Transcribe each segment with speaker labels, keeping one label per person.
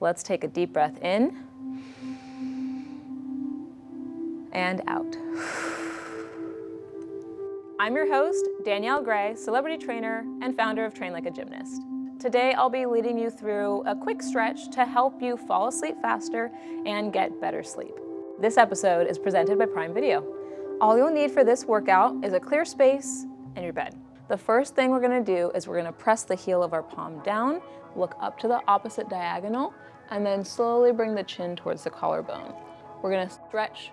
Speaker 1: Let's take a deep breath in and out. I'm your host, Danielle Gray, celebrity trainer and founder of Train Like a Gymnast. Today, I'll be leading you through a quick stretch to help you fall asleep faster and get better sleep. This episode is presented by Prime Video. All you'll need for this workout is a clear space and your bed. The first thing we're gonna do is we're gonna press the heel of our palm down, look up to the opposite diagonal, and then slowly bring the chin towards the collarbone. We're gonna stretch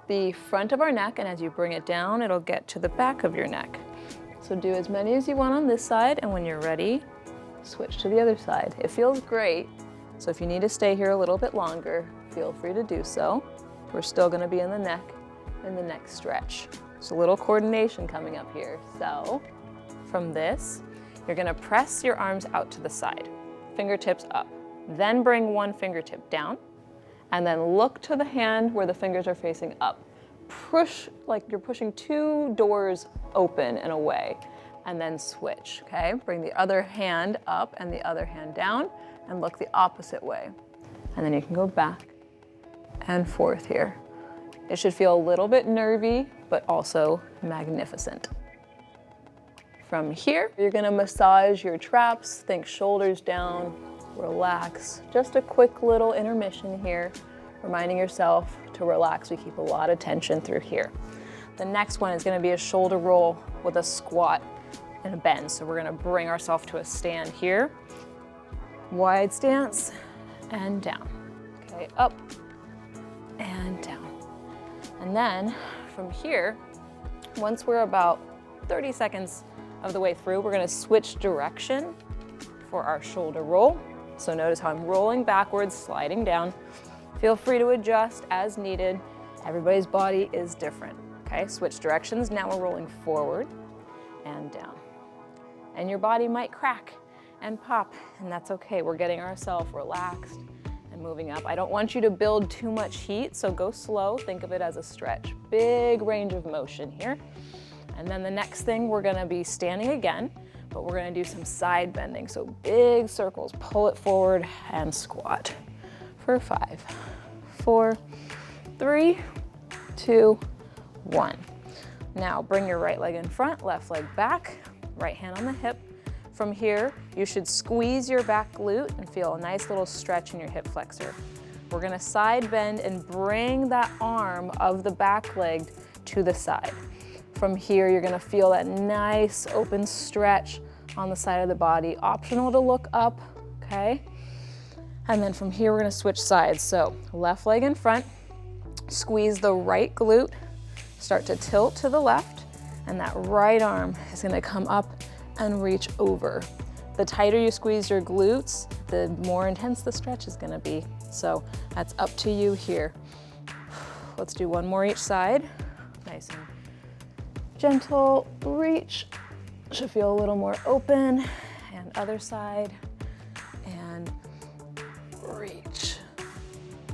Speaker 1: the front of our neck, and as you bring it down, it'll get to the back of your neck. So do as many as you want on this side, and when you're ready, switch to the other side. It feels great, so if you need to stay here a little bit longer, feel free to do so. We're still gonna be in the neck in the next stretch. There's a little coordination coming up here. So from this, you're gonna press your arms out to the side, fingertips up. Then bring one fingertip down, and then look to the hand where the fingers are facing up. Push like you're pushing two doors open and away, and then switch, okay? Bring the other hand up and the other hand down, and look the opposite way. And then you can go back and forth here. It should feel a little bit nervy, but also magnificent. From here, you're gonna massage your traps, think shoulders down, relax. Just a quick little intermission here, reminding yourself to relax. We keep a lot of tension through here. The next one is gonna be a shoulder roll with a squat and a bend. So we're gonna bring ourselves to a stand here. Wide stance and down. Okay, up and down. And then from here, once we're about 30 seconds of the way through, we're gonna switch direction for our shoulder roll. So notice how I'm rolling backwards, sliding down. Feel free to adjust as needed. Everybody's body is different. Okay, switch directions. Now we're rolling forward and down. And your body might crack and pop, and that's okay. We're getting ourselves relaxed and moving up. I don't want you to build too much heat, so go slow. Think of it as a stretch. Big range of motion here. And then the next thing, we're gonna be standing again, but we're gonna do some side bending. So big circles, pull it forward and squat for 5, 4, 3, 2, 1. Now bring your right leg in front, left leg back, right hand on the hip. From here, you should squeeze your back glute and feel a nice little stretch in your hip flexor. We're gonna side bend and bring that arm of the back leg to the side. From here, you're gonna feel that nice open stretch on the side of the body. Optional to look up, okay? And then from here, we're gonna switch sides. So left leg in front, squeeze the right glute, start to tilt to the left, and that right arm is gonna come up and reach over. The tighter you squeeze your glutes, the more intense the stretch is gonna be. So that's up to you here. Let's do one more each side. Nice and gentle reach. Should feel a little more open. And other side, and reach.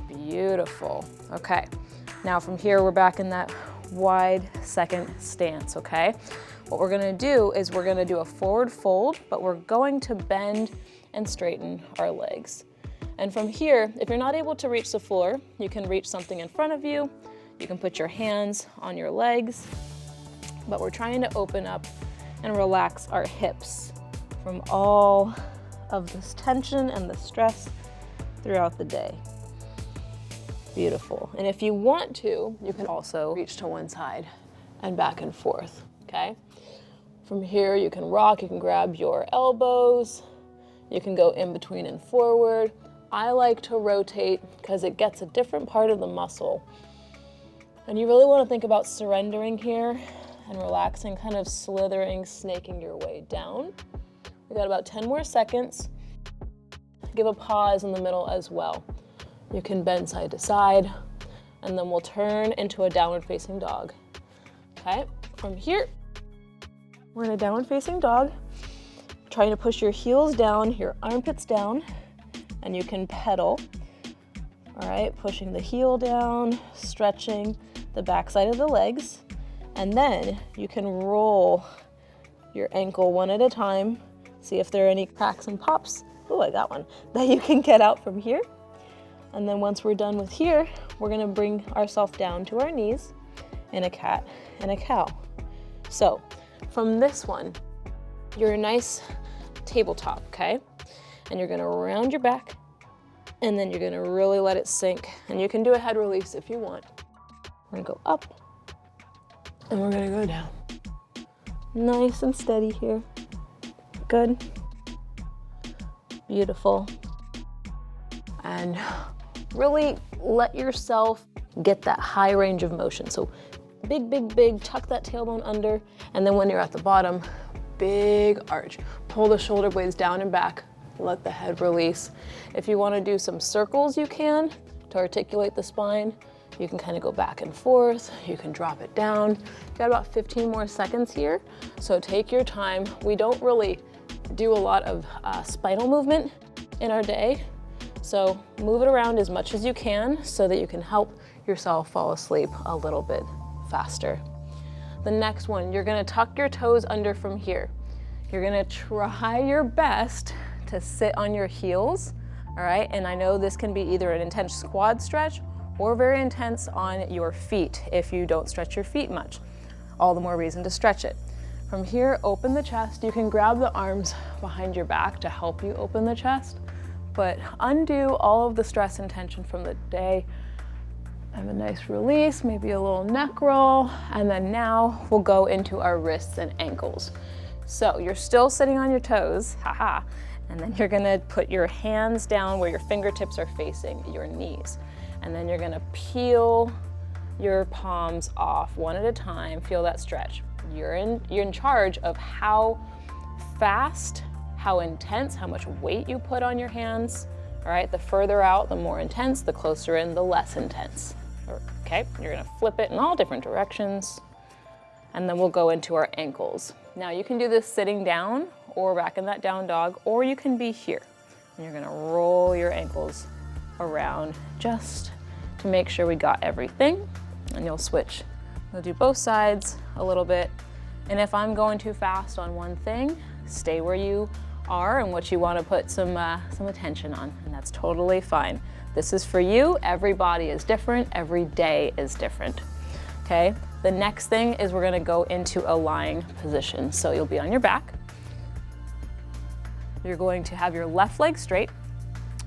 Speaker 1: Beautiful. Okay, now from here, we're back in that wide second stance, okay? What we're gonna do is we're gonna do a forward fold, but we're going to bend and straighten our legs. And from here, if you're not able to reach the floor, you can reach something in front of you. You can put your hands on your legs, but we're trying to open up and relax our hips from all of this tension and the stress throughout the day. Beautiful. And if you want to, you can also reach to one side and back and forth, okay? From here, you can rock, you can grab your elbows, you can go in between and forward. I like to rotate because it gets a different part of the muscle. And you really want to think about surrendering here and relaxing, kind of slithering, snaking your way down. We got about 10 more seconds. Give a pause in the middle as well. You can bend side to side, and then we'll turn into a downward facing dog. Okay, from here, we're in a downward facing dog. Trying to push your heels down, your armpits down, and you can pedal. All right, pushing the heel down, stretching the backside of the legs, and then you can roll your ankle one at a time. See if there are any cracks and pops. Oh, I got one. That you can get out from here. And then once we're done with here, we're gonna bring ourselves down to our knees in a cat and a cow. So from this one, you're a nice tabletop, okay? And you're gonna round your back, and then you're gonna really let it sink. And you can do a head release if you want. We're gonna go up, and we're gonna go down. Nice and steady here. Good. Beautiful. And really let yourself get that high range of motion. So big, big, big, tuck that tailbone under, and then when you're at the bottom, big arch. Pull the shoulder blades down and back, let the head release. If you wanna do some circles, you can, to articulate the spine. You can kind of go back and forth, you can drop it down. You've got about 15 more seconds here, so take your time. We don't really do a lot of spinal movement in our day, so move it around as much as you can so that you can help yourself fall asleep a little bit faster. The next one, you're gonna tuck your toes under from here. You're gonna try your best to sit on your heels, all right? And I know this can be either an intense quad stretch or very intense on your feet if you don't stretch your feet much. All the more reason to stretch it. From here, open the chest. You can grab the arms behind your back to help you open the chest, but undo all of the stress and tension from the day. Have a nice release, maybe a little neck roll, and then now we'll go into our wrists and ankles. So you're still sitting on your toes, haha, and then you're gonna put your hands down where your fingertips are facing your knees. And then you're gonna peel your palms off one at a time. Feel that stretch. You're in charge of how fast, how intense, how much weight you put on your hands. All right, the further out, the more intense, the closer in, the less intense. Okay, you're gonna flip it in all different directions. And then we'll go into our ankles. Now you can do this sitting down or back in that down dog, or you can be here. And you're gonna roll your ankles around just to make sure we got everything, and you'll switch. We'll do both sides a little bit, and if I'm going too fast on one thing, stay where you are and what you want to put some attention on, and that's totally fine. This is for you. Every body is different, every day is different, okay? The next thing is we're gonna go into a lying position. So you'll be on your back. You're going to have your left leg straight.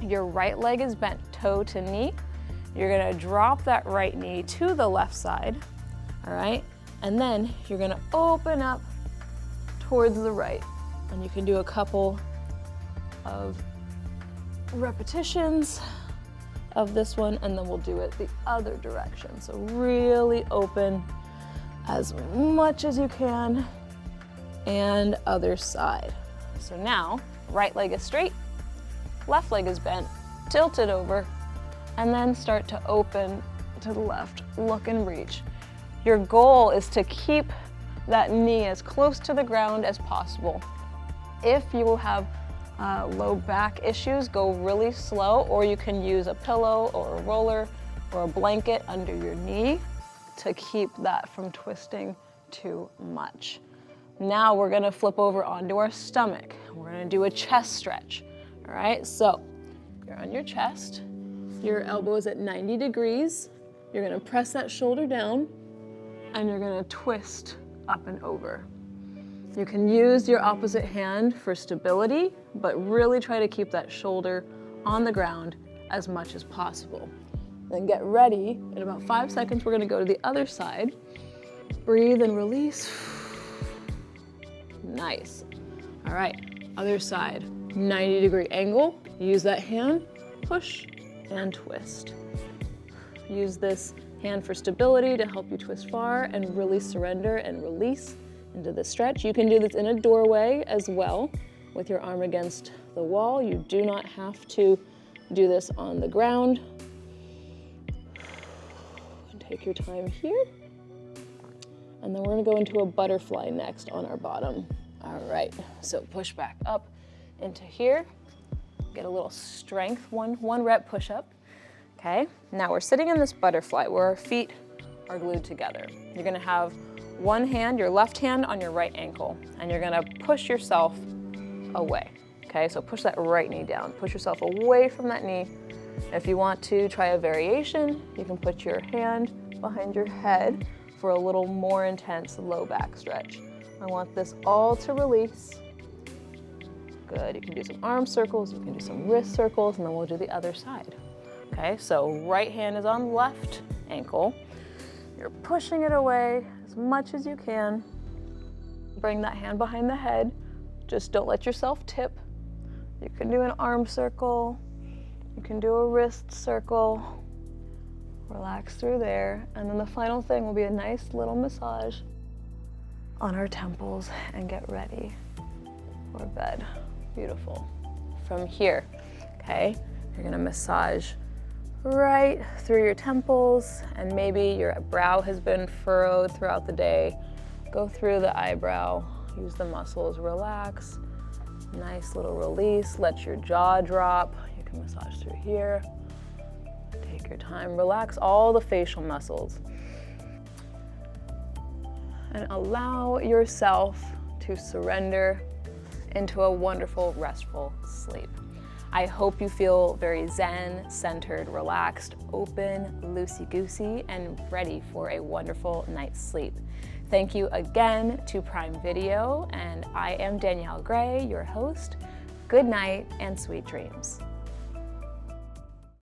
Speaker 1: Your right leg is bent toe to knee. You're gonna drop that right knee to the left side, all right? And then you're gonna open up towards the right. And you can do a couple of repetitions of this one, and then we'll do it the other direction. So really open as much as you can, and other side. So now, right leg is straight, left leg is bent, tilted over, and then start to open to the left, look and reach. Your goal is to keep that knee as close to the ground as possible. If you have low back issues, go really slow, or you can use a pillow or a roller or a blanket under your knee to keep that from twisting too much. Now we're gonna flip over onto our stomach. We're gonna do a chest stretch, all right? So you're on your chest, your elbow is at 90 degrees, you're gonna press that shoulder down, and you're gonna twist up and over. You can use your opposite hand for stability, but really try to keep that shoulder on the ground as much as possible. Then get ready. In about 5 seconds, we're gonna go to the other side. Breathe and release. Nice. All right, other side. 90-degree angle. Use that hand, push and twist. Use this hand for stability to help you twist far and really surrender and release into the stretch. You can do this in a doorway as well with your arm against the wall. You do not have to do this on the ground. And take your time here. And then we're gonna go into a butterfly next on our bottom. All right, so push back up into here. Get a little strength, one rep push up. Okay, now we're sitting in this butterfly where our feet are glued together. You're gonna have one hand, your left hand on your right ankle, and you're gonna push yourself away. Okay, so push that right knee down. Push yourself away from that knee, If you want to try a variation, you can put your hand behind your head for a little more intense low back stretch. I want this all to release. Good, you can do some arm circles, you can do some wrist circles, and then we'll do the other side. Okay, so right hand is on left ankle. You're pushing it away as much as you can. Bring that hand behind the head. Just don't let yourself tip. You can do an arm circle. You can do a wrist circle. Relax through there. And then the final thing will be a nice little massage on our temples and get ready for bed. Beautiful. From here, okay, you're gonna massage right through your temples, and maybe your brow has been furrowed throughout the day. Go through the eyebrow, use the muscles, relax. Nice little release, let your jaw drop. You can massage through here. Take your time, relax all the facial muscles. And allow yourself to surrender into a wonderful, restful sleep. I hope you feel very zen, centered, relaxed, open, loosey-goosey, and ready for a wonderful night's sleep. Thank you again to Prime Video, and I am Danielle Gray, your host. Good night and sweet dreams.